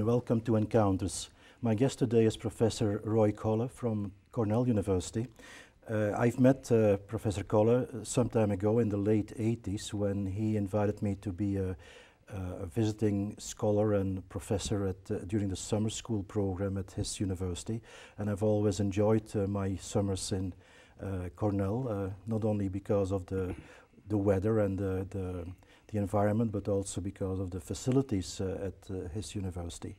welcome to Encounters. My guest today is Professor Roy Colle from Cornell University. I've met Professor Colle some time ago in the late 80s when he invited me to be a visiting scholar and professor during the summer school program at his university. And I've always enjoyed my summers in Cornell, not only because of the weather and the environment, but also because of the facilities at his university.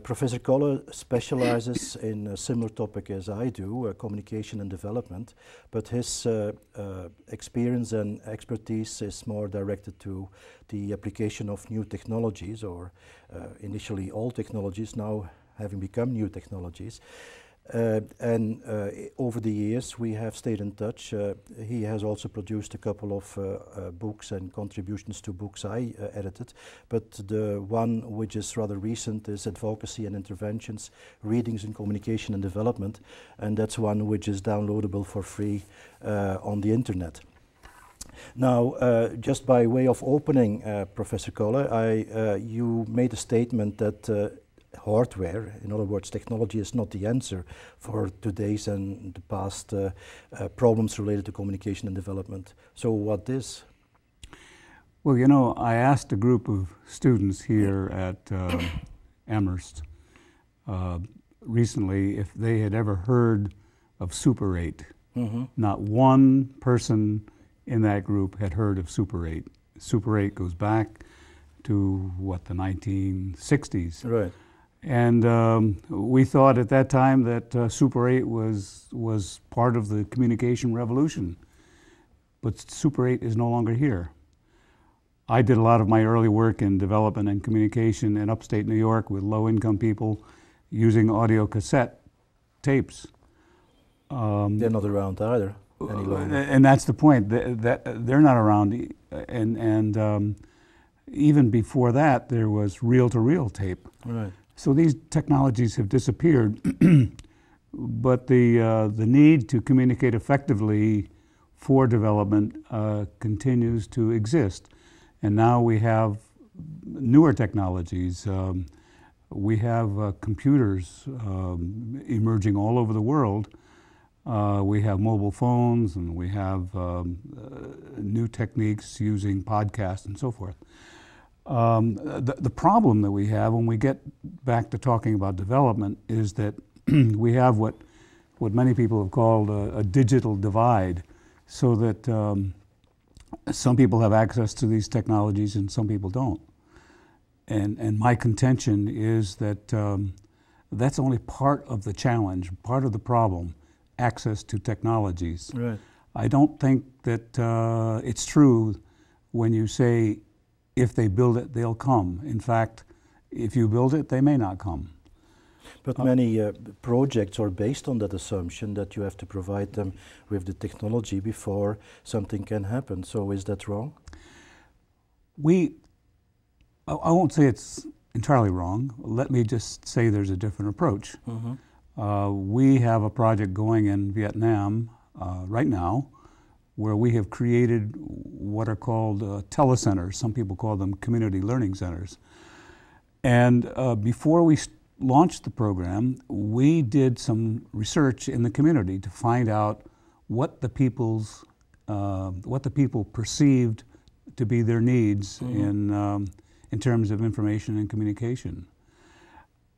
Professor Colle specializes in a similar topic as I do, communication and development, but his experience and expertise is more directed to the application of new technologies, or initially old technologies, now having become new technologies. Over the years we have stayed in touch. He has also produced a couple of books and contributions to books I edited, but the one which is rather recent is Advocacy and Interventions, Readings in Communication and Development, and that's one which is downloadable for free on the internet. Now, just by way of opening, Professor Colle, you made a statement that hardware, in other words, technology, is not the answer for today's and the past problems related to communication and development. So what is? Well, you know, I asked a group of students here at Amherst recently if they had ever heard of Super 8. Mm-hmm. Not one person in that group had heard of Super 8. Super 8 goes back to, what, the 1960s. Right. And we thought at that time that Super 8 was part of the communication revolution. But Super 8 is no longer here. I did a lot of my early work in development and communication in upstate New York with low-income people using audio cassette tapes. They're not around either any longer. And that's the point, that they're not around. And even before that, there was reel-to-reel tape. Right. So these technologies have disappeared, but the need to communicate effectively for development continues to exist. And now we have newer technologies. We have computers emerging all over the world. We have mobile phones, and we have new techniques using podcasts and so forth. The problem that we have when we get back to talking about development is that we have what many people have called a digital divide, so that some people have access to these technologies and some people don't. And my contention is that that's only part of the challenge, part of the problem, access to technologies. Right. I don't think that it's true when you say, if they build it, they'll come. In fact, if you build it, they may not come. But many projects are based on that assumption that you have to provide them with the technology before something can happen. So is that wrong? I won't say it's entirely wrong. Let me just say there's a different approach. Mm-hmm. We have a project going in Vietnam right now, where we have created what are called Telecentres. Some people call them community learning centers. And before we launched the program, we did some research in the community to find out what the people perceived to be their needs. Mm-hmm. in terms of information and communication.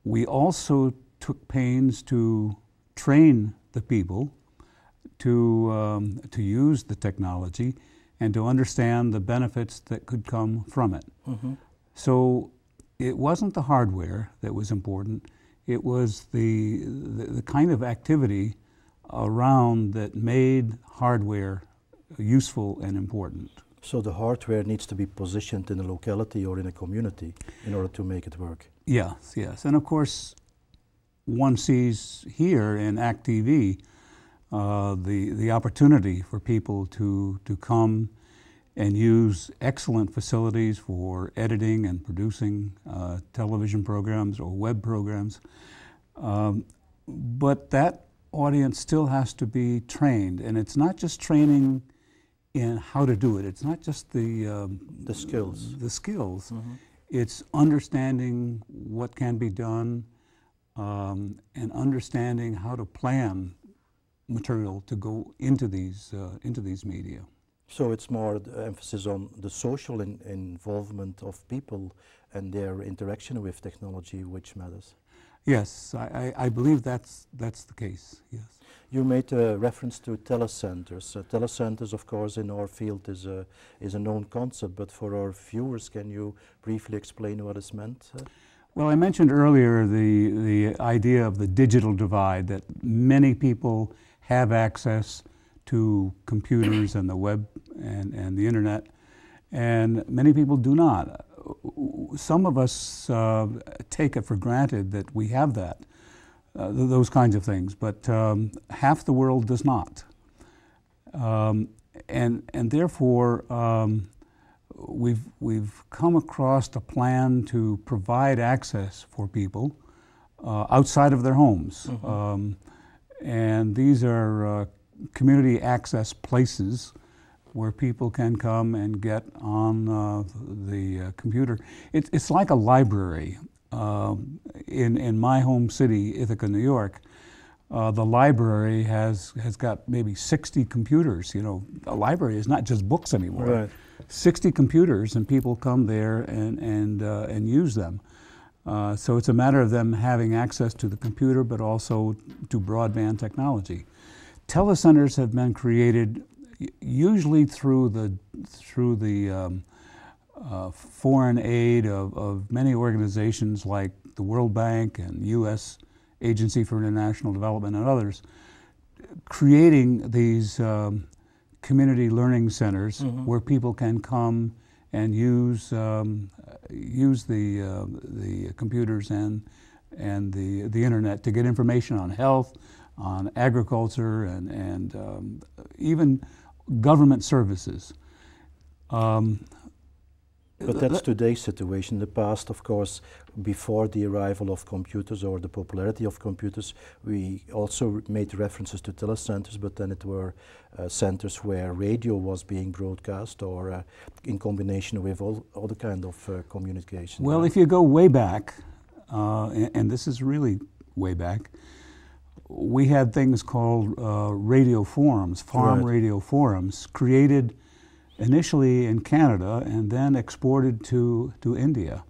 We also took pains to train the people to use the technology and to understand the benefits that could come from it. Mm-hmm. So it wasn't the hardware that was important, it was the kind of activity around that made hardware useful and important. So the hardware needs to be positioned in a locality or in a community in order to make it work. Yes, yes. And of course, one sees here in ACT TV the opportunity for people to come and use excellent facilities for editing and producing television programs or web programs. But that audience still has to be trained, and it's not just training in how to do it. It's not just the skills. The skills. Mm-hmm. It's understanding what can be done and understanding how to plan material to go into these media. So it's more the emphasis on the social involvement of people and their interaction with technology which matters. Yes, I believe that's the case, yes. You made a reference to telecentres. Telecentres, of course, in our field is a known concept, but for our viewers, can you briefly explain what is meant? Well, I mentioned earlier the idea of the digital divide, that many people have access to computers and the web and the internet, and many people do not. Some of us take it for granted that we have that, those kinds of things, but half the world does not. And therefore, we've come across a plan to provide access for people outside of their homes. Mm-hmm. And these are community access places where people can come and get on the computer. It's like a library. In my home city, Ithaca, New York, the library has got maybe 60 computers. You know, a library is not just books anymore. Right. 60 computers, and people come there and use them. So it's a matter of them having access to the computer, but also to broadband technology. Telecentres have been created usually through the foreign aid of many organizations like the World Bank and U.S. Agency for International Development and others, creating these community learning centers mm-hmm. where people can come and use the computers and the internet to get information on health, on agriculture, and even government services. But that's today's situation. In the past, of course, before the arrival of computers or the popularity of computers, we also made references to telecentres, but then it were centres where radio was being broadcast or in combination with all other kind of communication. Well, if you go way back, and this is really way back, we had things called radio forums, farm right. radio forums, created initially in Canada and then exported to India.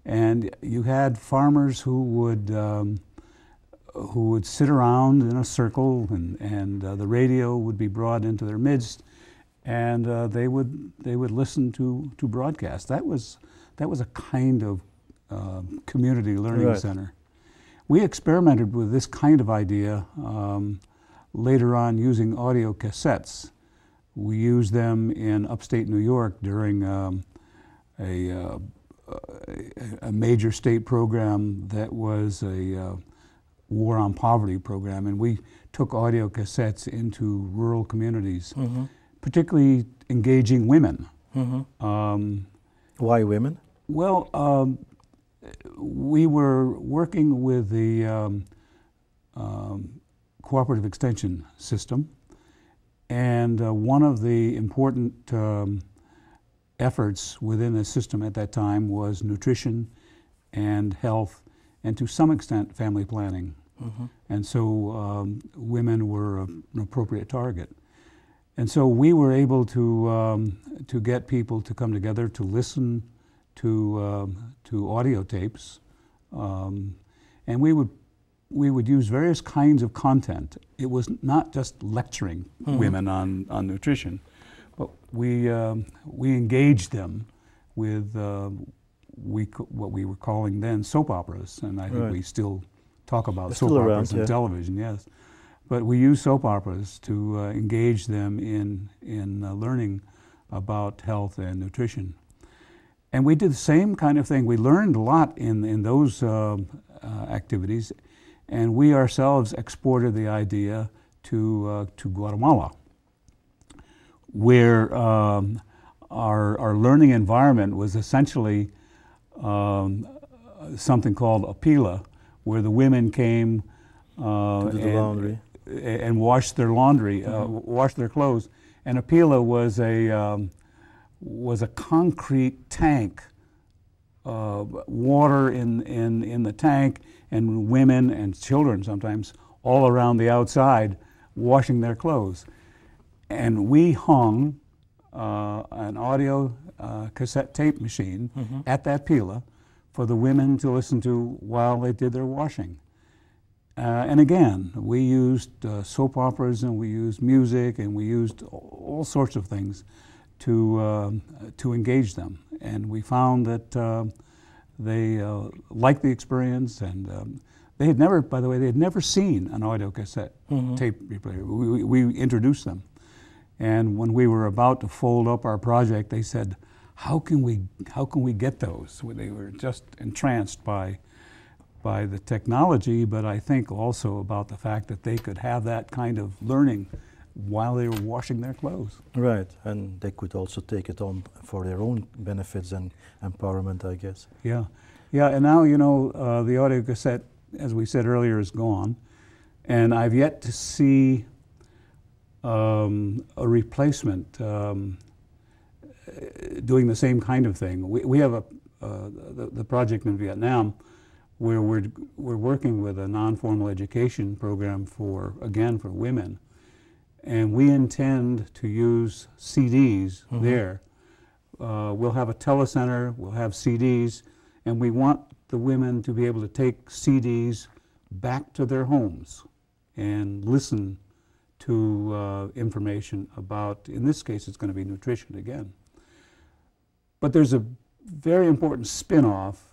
And you had farmers who would sit around in a circle, and the radio would be brought into their midst, and they would listen to broadcasts. That was a kind of community learning right. center. We experimented with this kind of idea later on using audio cassettes. We used them in upstate New York during a major state program that was a war on poverty program, and we took audio cassettes into rural communities, mm-hmm. particularly engaging women. Mm-hmm. Why women? Well, we were working with the cooperative extension system, and one of the important efforts within the system at that time was nutrition and health, and to some extent family planning. Mm-hmm. And so women were an appropriate target. And so we were able to get people to come together to listen to audio tapes, and we would use various kinds of content. It was not just lecturing mm-hmm. women on nutrition, but we engaged them with what we were calling then soap operas, and I think right. we still talk about They're soap still operas around, on yeah. television, yes. But we use soap operas to engage them in learning about health and nutrition. And we did the same kind of thing. We learned a lot in those activities, and we ourselves exported the idea to Guatemala, where our learning environment was essentially something called a pila, where the women came To do the laundry. and washed their laundry, mm-hmm. washed their clothes. And a pila was a concrete tank water in the tank, and women and children sometimes all around the outside washing their clothes. And we hung an audio cassette tape machine at that pila for the women to listen to while they did their washing. And again, we used soap operas, and we used music, and we used all sorts of things to engage them. And we found that they liked the experience, and they had never, by the way, they had never seen an audio cassette tape replayer. We introduced them. And when we were about to fold up our project, they said, how can we get those? They were just entranced by the technology, but I think also about the fact that they could have that kind of learning while they were washing their clothes. Right, and they could also take it on for their own benefits and empowerment, I guess. Yeah, yeah, and now, you know, the audio cassette, as we said earlier, is gone, and I've yet to see a replacement doing the same kind of thing. We have the project in Vietnam where we're working with a non-formal education program for women, and we intend to use CDs there. We'll have a telecenter, we'll have CDs, and we want the women to be able to take CDs back to their homes and listen to information about, in this case, it's going to be nutrition again. But there's a very important spin-off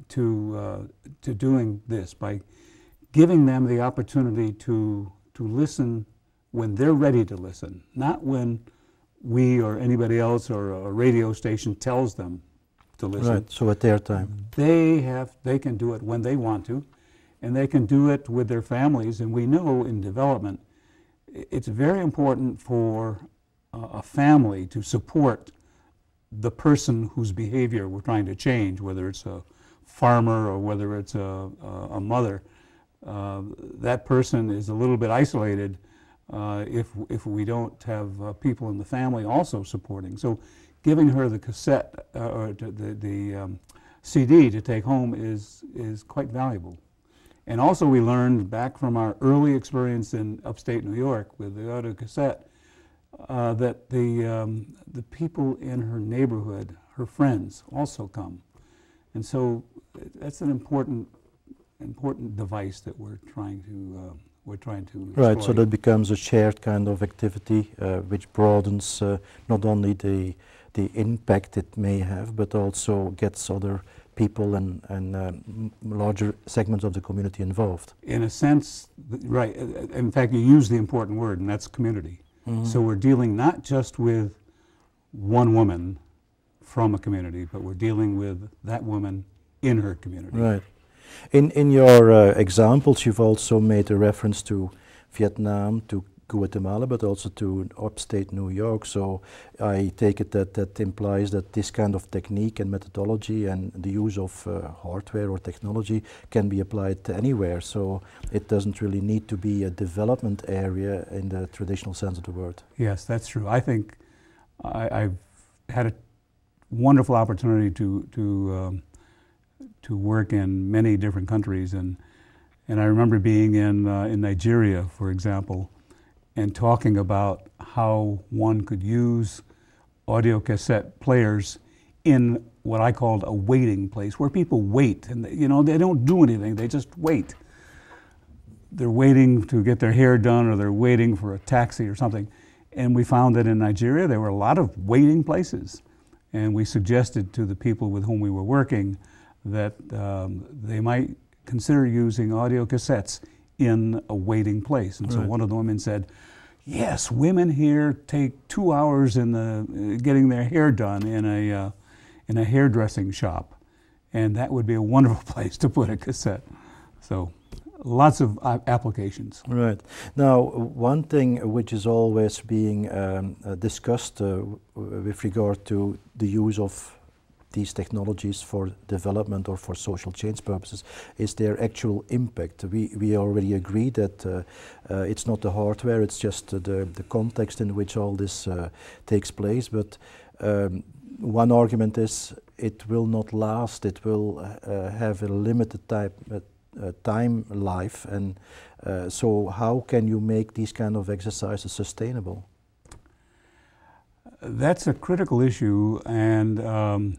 to doing this by giving them the opportunity to listen when they're ready to listen, not when we or anybody else or a radio station tells them to listen. Right, so at their time. They can do it when they want to, and they can do it with their families. And we know in development, it's very important for a family to support the person whose behavior we're trying to change, whether it's a farmer or whether it's a mother. That person is a little bit isolated if we don't have people in the family also supporting. So giving her the cassette or the CD to take home is quite valuable. And also we learned back from our early experience in upstate New York with the audio cassette that the people in her neighborhood, her friends, also come. And so that's an important device that we're trying to Right, exploit. so that becomes a shared kind of activity which broadens not only the impact it may have, but also gets other people and larger segments of the community involved. In a sense, right. In fact, you use the important word, and that's community. So we're dealing not just with one woman from a community, but we're dealing with that woman in her community. Right. In your examples, you've also made a reference to Vietnam, to Guatemala, but also to upstate New York. So I take it that implies that this kind of technique and methodology and the use of hardware or technology can be applied anywhere. So it doesn't really need to be a development area in the traditional sense of the word. Yes, that's true. I think I've had a wonderful opportunity to work in many different countries, and I remember being in Nigeria, for example, and talking about how one could use audio cassette players in what I called a waiting place, where people wait, and they don't do anything, they just wait. They're waiting to get their hair done, or they're waiting for a taxi or something. And we found that in Nigeria there were a lot of waiting places, and we suggested to the people with whom we were working that they might consider using audio cassettes in a waiting place. And so one of the women said, yes, women here take 2 hours in getting their hair done in a hairdressing shop, and that would be a wonderful place to put a cassette. So lots of applications. Right. Now, one thing which is always being discussed with regard to the use of these technologies for development or for social change purposes is their actual impact. We already agree that it's not the hardware, it's just the context in which all this takes place, but one argument is it will not last, it will have a limited time life, and so how can you make these kind of exercises sustainable? That's a critical issue, and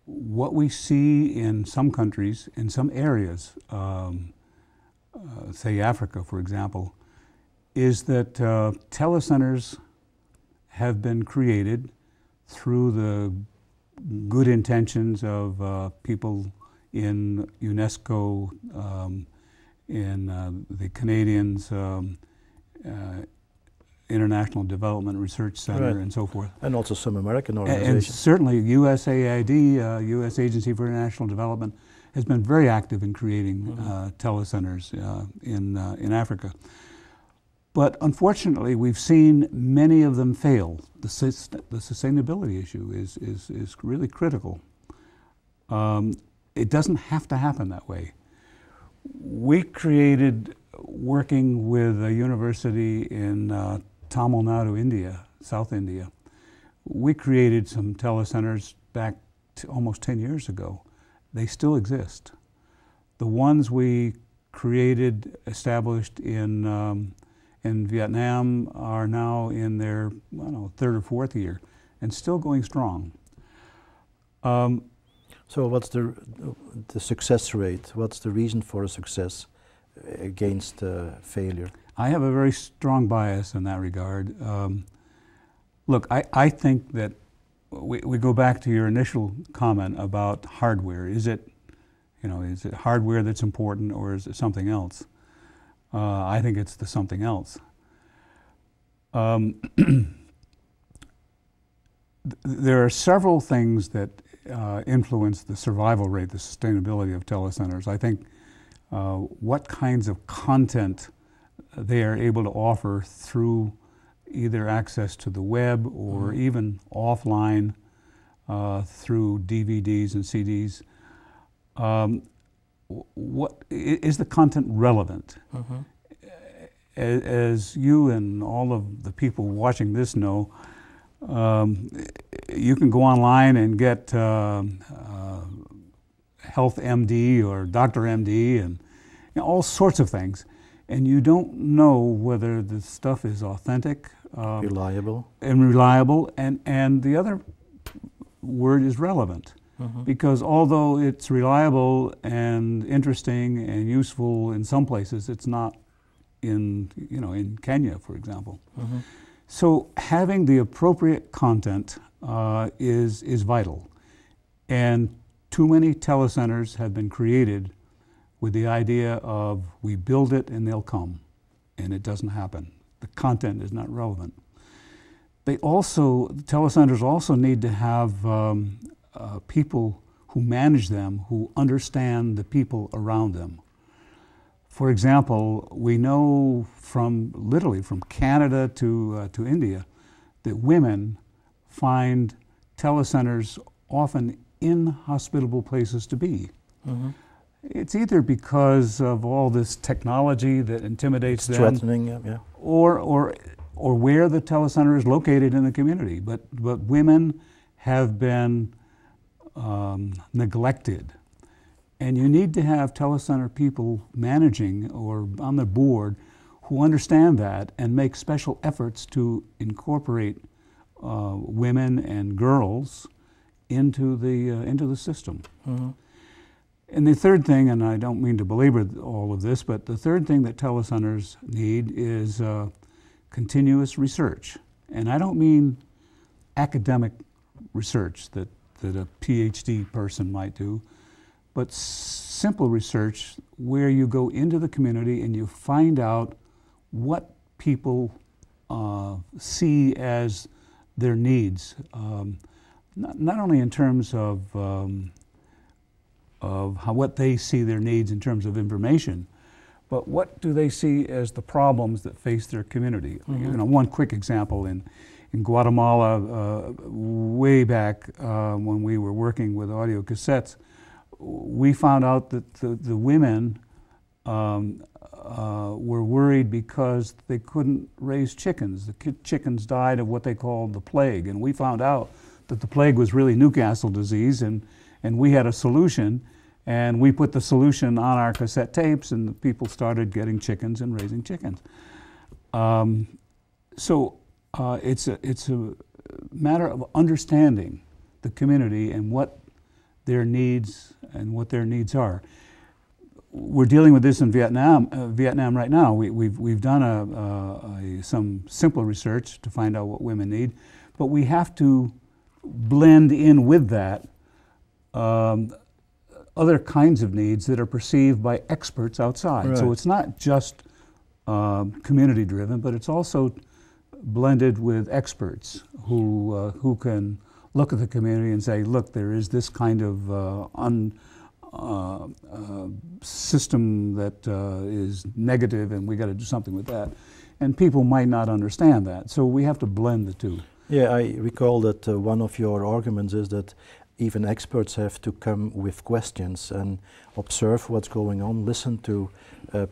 what we see in some countries, in some areas, say Africa, for example, is that telecentres have been created through the good intentions of people in UNESCO, in the Canadians, International Development Research Center, right, and so forth. And also some American organizations. And certainly USAID, U.S. Agency for International Development, has been very active in creating telecentres in Africa. But unfortunately, we've seen many of them fail. The sustainability issue is really critical. It doesn't have to happen that way. We created, working with a university in Tamil Nadu, India, South India, we created some telecentres back almost 10 years ago. They still exist. The ones we created, established in Vietnam are now in their, I don't know, third or fourth year and still going strong. So what's the success rate? What's the reason for a success against failure? I have a very strong bias in that regard. Look, I think that we go back to your initial comment about hardware. Is it hardware that's important, or is it something else? I think it's the something else. There are several things that influence the survival rate, the sustainability of telecentres. I think what kinds of content they are able to offer through either access to the web or even offline through DVDs and CDs. What is the content relevant? As you and all of the people watching this know, you can go online and get Health MD or Dr. MD and all sorts of things, and you don't know whether the stuff is authentic, Reliable. And the other word is relevant. Because although it's reliable and interesting and useful in some places, it's not in Kenya, for example. So having the appropriate content is vital. And too many telecentres have been created with the idea of we build it and they'll come, and it doesn't happen. The content is not relevant. Telecentres also need to have people who manage them who understand the people around them. For example, we know literally from Canada to India that women find telecentres often inhospitable places to be. It's either because of all this technology that intimidates them, threatening, yeah, or where the telecentre is located in the community. But women have been neglected. And you need to have telecentre people managing or on the board who understand that and make special efforts to incorporate women and girls into the system. And the third thing, and I don't mean to belabor all of this, but the third thing that telecentres need is continuous research. And I don't mean academic research that a PhD person might do, but simple research where you go into the community and you find out what people see as their needs, not only in terms of what they see their needs in terms of information, but what do they see as the problems that face their community. One quick example, in Guatemala, way back when we were working with audio cassettes, we found out that the women were worried because they couldn't raise chickens. The chickens died of what they called the plague, and we found out that the plague was really Newcastle disease, and we had a solution, and we put the solution on our cassette tapes, and the people started getting chickens and raising chickens. It's a matter of understanding the community and what their needs are. We're dealing with this in Vietnam right now. We've done some simple research to find out what women need, but we have to blend in with that other kinds of needs that are perceived by experts outside. Right. So it's not just community driven, but it's also blended with experts who can look at the community and say, look, there is this kind of system that is negative, and we got to do something with that. And people might not understand that, so we have to blend the two. Yeah, I recall that one of your arguments is that even experts have to come with questions and observe what's going on, listen to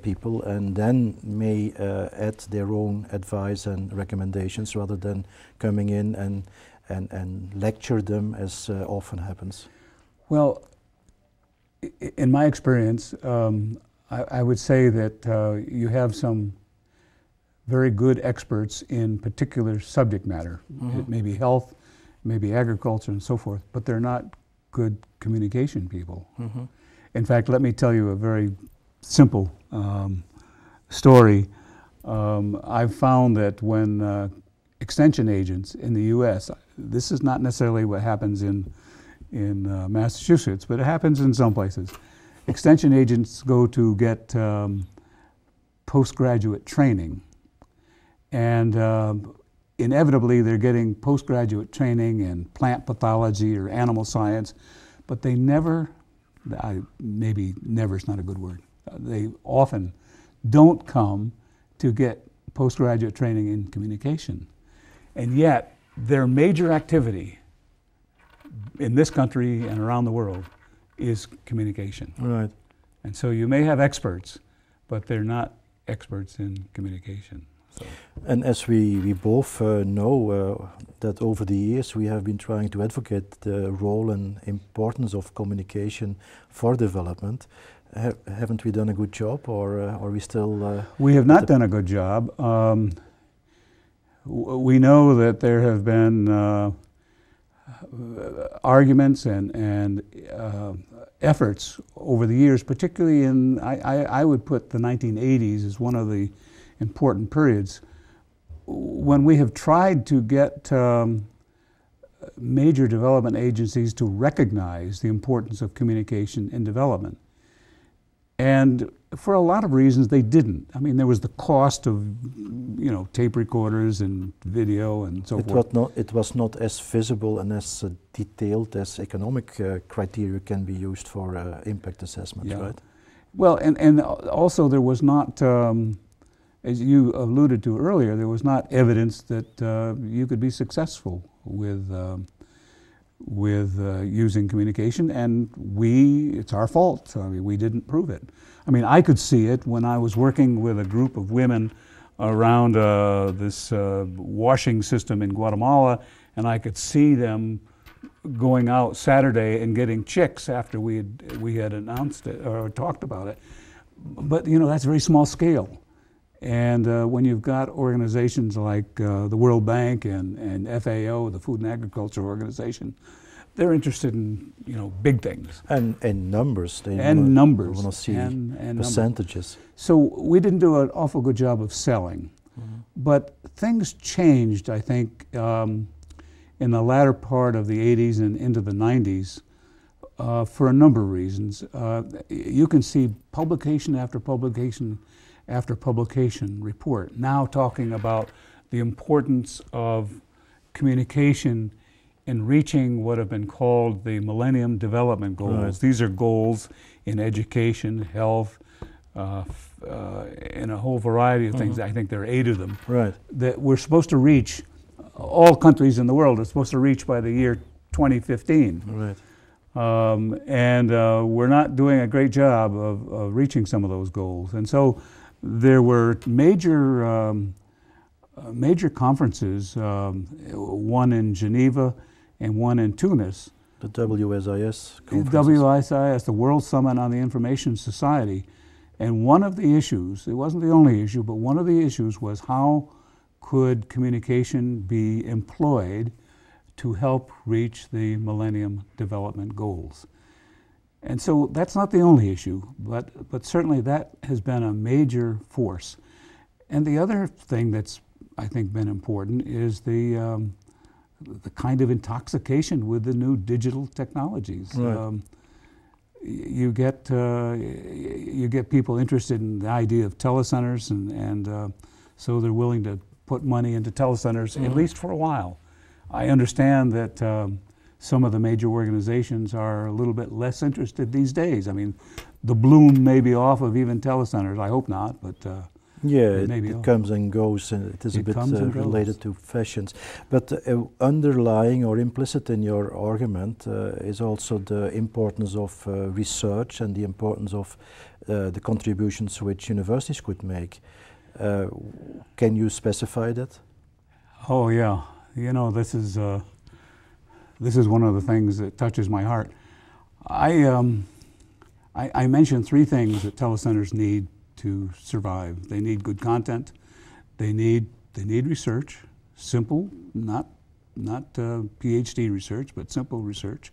people, and then may add their own advice and recommendations rather than coming in and lecture them, as often happens. Well, in my experience, I would say that you have some very good experts in particular subject matter. Mm-hmm. It may be health, maybe agriculture and so forth, but they're not good communication people. Mm-hmm. In fact, let me tell you a very simple story. I've found that when extension agents in the U.S., this is not necessarily what happens in Massachusetts, but it happens in some places. Extension agents go to get postgraduate training, and inevitably they're getting postgraduate training in plant pathology or animal science, but they never, maybe never is not a good word, they often don't come to get postgraduate training in communication. And yet their major activity in this country and around the world is communication. Right. And so you may have experts, but they're not experts in communication. So. And as we both know that over the years we have been trying to advocate the role and importance of communication for development. Haven't we done a good job, or are we still... we have not done a good job. We know that there have been arguments and efforts over the years, particularly in, I would put the 1980s as one of the important periods, when we have tried to get major development agencies to recognize the importance of communication in development. And for a lot of reasons they didn't. I mean, there was the cost of, tape recorders and video and so forth. It was not as visible and as detailed as economic criteria can be used for impact assessments, yeah. Right? Well, and also there was not, as you alluded to earlier, there was not evidence that you could be successful with using communication, and it's our fault. I mean, we didn't prove it. I mean, I could see it when I was working with a group of women around this washing system in Guatemala, and I could see them going out Saturday and getting chicks after we had announced it or talked about it. But that's very small scale. And when you've got organizations like the World Bank and FAO, the Food and Agriculture Organization, they're interested in big things. And numbers. They want to see and percentages. So we didn't do an awful good job of selling. Mm-hmm. But things changed, I think, in the latter part of the 80s and into the 90s for a number of reasons. You can see publication after publication after publication report now talking about the importance of communication in reaching what have been called the Millennium Development Goals. Right. These are goals in education, health, in a whole variety of things. I think there are 8 of them. Right. That we're supposed to reach, all countries in the world are supposed to reach by the year 2015. Right. And we're not doing a great job of reaching some of those goals. And so there were major conferences, one in Geneva and one in Tunis. The WSIS conferences. WSIS, the World Summit on the Information Society. And one of the issues, it wasn't the only issue, but one of the issues was how could communication be employed to help reach the Millennium Development Goals. And so that's not the only issue, but certainly that has been a major force. And the other thing that's, I think, been important is the kind of intoxication with the new digital technologies. Right. You get people interested in the idea of telecentres, and so they're willing to put money into telecentres, at least for a while. I understand that some of the major organizations are a little bit less interested these days. I mean, the bloom may be off of even telecentres. I hope not, but yeah, it comes and goes, and it is a bit related to fashions. But underlying or implicit in your argument is also the importance of research and the importance of the contributions which universities could make. Can you specify that? Oh yeah, you know, this is one of the things that touches my heart. I mentioned three things that telecentres need to survive. They need good content. They need research, simple, not PhD research, but simple research.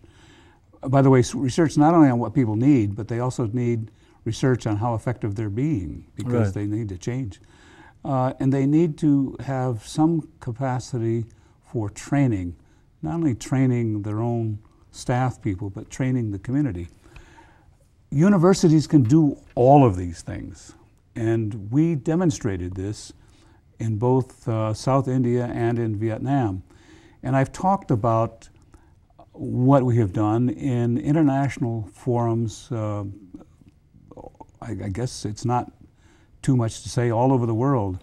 By the way, research not only on what people need, but they also need research on how effective they're being, because they need to change. And they need to have some capacity for training, not only training their own staff people, but training the community. Universities can do all of these things, and we demonstrated this in both South India and in Vietnam. And I've talked about what we have done in international forums. I guess it's not too much to say, all over the world.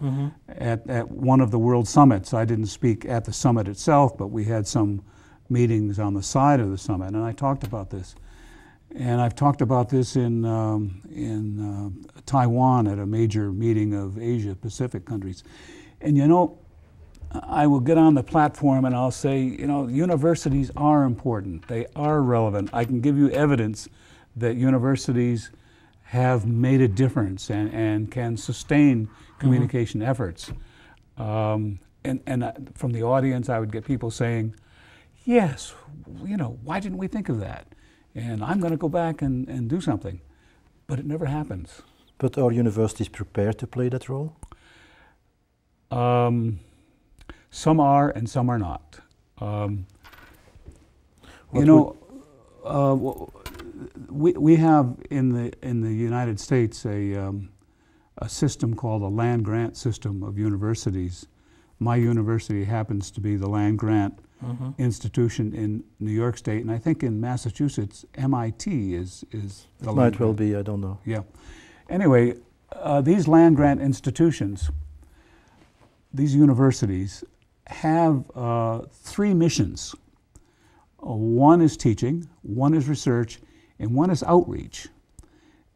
At one of the world summits, I didn't speak at the summit itself, but we had some meetings on the side of the summit, and I talked about this. And I've talked about this in Taiwan at a major meeting of Asia Pacific countries. And you know, I will get on the platform and I'll say, you know, universities are important. They are relevant. I can give you evidence that universities have made a difference and can sustain communication efforts. And from the audience, I would get people saying, yes, you know, why didn't we think of that? And I'm going to go back and do something. But it never happens. But are universities prepared to play that role? Some are and some are not. You know, we have in the United States a system called a land grant system of universities. My university happens to be the land grant institution in New York State, and I think in Massachusetts, MIT is the Might well be, I don't know. Yeah. Anyway, these land grant institutions, these universities, have three missions. One is teaching, one is research, and one is outreach.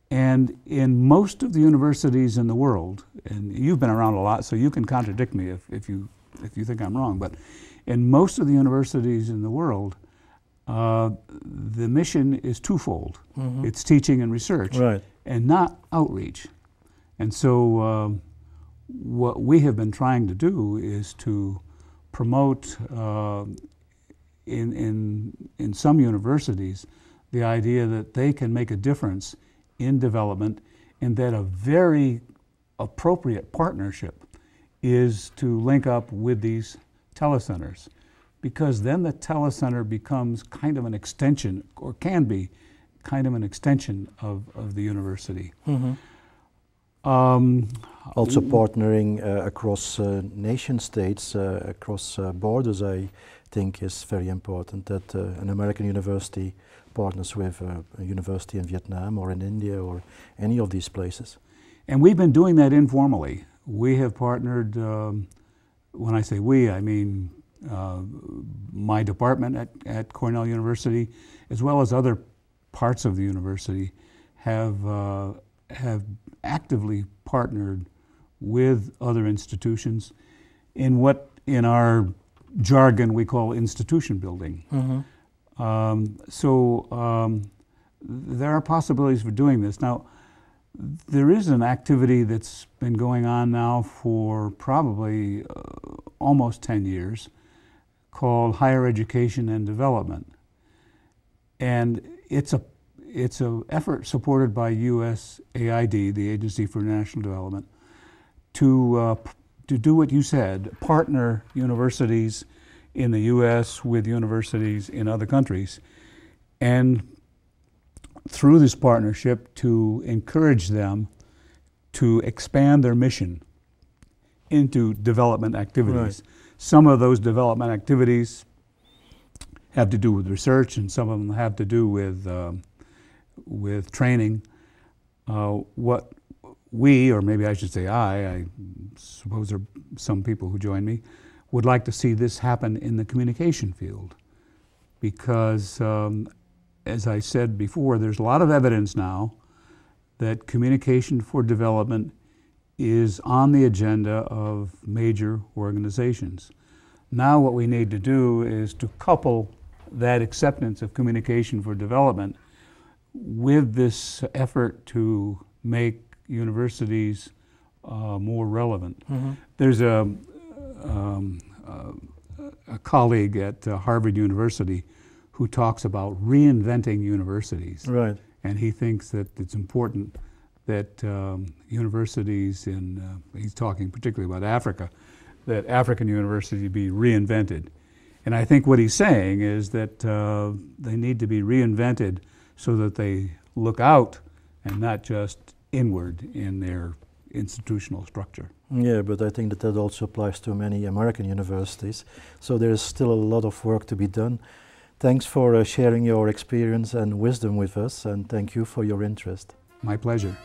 And in most of the universities in the world, and you've been around a lot, so you can contradict me if you think I'm wrong, but in most of the universities in the world, the mission is twofold. It's teaching and research, and not outreach. And so what we have been trying to do is to promote in some universities the idea that they can make a difference in development, and that a very appropriate partnership is to link up with these telecentres, because then the telecentre becomes kind of an extension, or can be kind of an extension of the university. Also partnering across nation states, across borders, I think is very important, that an American university partners with a university in Vietnam or in India or any of these places. And we've been doing that informally. We have partnered, when I say we, I mean my department at Cornell University, as well as other parts of the university, have actively partnered with other institutions in our jargon we call institution building. There are possibilities for doing this. Now, there is an activity that's been going on now for probably almost 10 years called Higher Education and Development. And it's a effort supported by USAID, the Agency for International Development, to do what you said, partner universities in the U.S. with universities in other countries, and through this partnership to encourage them to expand their mission into development activities. Right. Some of those development activities have to do with research, and some of them have to do with training. What we, or maybe I should say I suppose there are some people who join me, would like to see this happen in the communication field, because as I said before, there's a lot of evidence now that communication for development is on the agenda of major organizations. Now what we need to do is to couple that acceptance of communication for development with this effort to make universities more relevant. There's a colleague at Harvard University who talks about reinventing universities. Right. And he thinks that it's important that universities in, he's talking particularly about Africa, that African universities be reinvented. And I think what he's saying is that they need to be reinvented so that they look out and not just inward in their institutional structure. Yeah, but I think that also applies to many American universities. So there is still a lot of work to be done. Thanks for sharing your experience and wisdom with us, and thank you for your interest. My pleasure.